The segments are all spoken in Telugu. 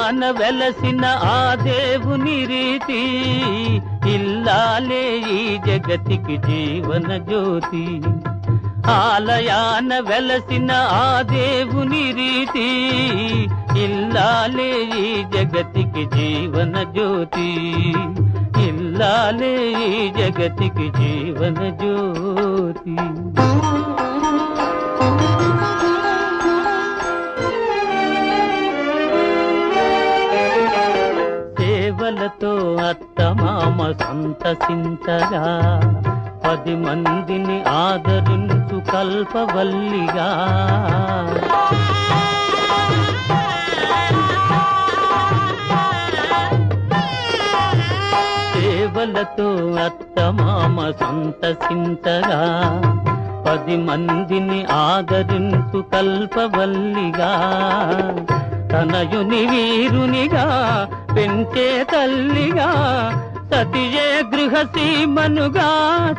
ఆలయాన వెలసిన ఆ దేవుని రీతి, ఇల్లాలే ఈ జగతికి జీవన జ్యోతి. ఆలయాన వెలసిన ఆ దేవుని రీతి, ఇల్లాలే ఈ జగతికి జీవన జ్యోతి. ఇల్లాలే ఈ జగతికి జీవన జ్యోతి. సేవలతో అత్తమామ సంతసించగా, 10 మందిని ఆదరించు కల్పవల్లిగా. సేవలతో అత్తమామ సంతసించగా, 10 మందిని ఆదరించు కల్పవల్లిగా. తనయుని వీరునిగా పెంచే తల్లిగా, సతియే గృహసీమనుగా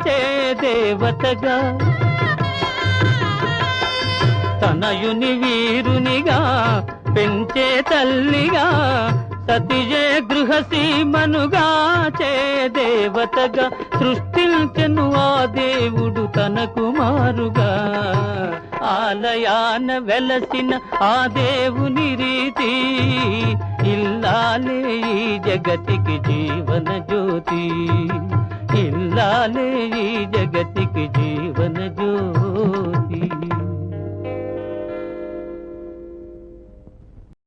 చే దేవతగా. తనయుని వీరునిగా పెంచే తల్లిగా, సతియే గృహసీమనుగా చే దేవతగా. సృష్టించెను ఆ దేవుడు తన కుమారుగా. ఆలయాన వెలసిన ఆ దేవుని రీతి, ఇల్లాలే ఈ జగతికి జీవన జ్యోతి. ఇల్లాలే ఈ జగతి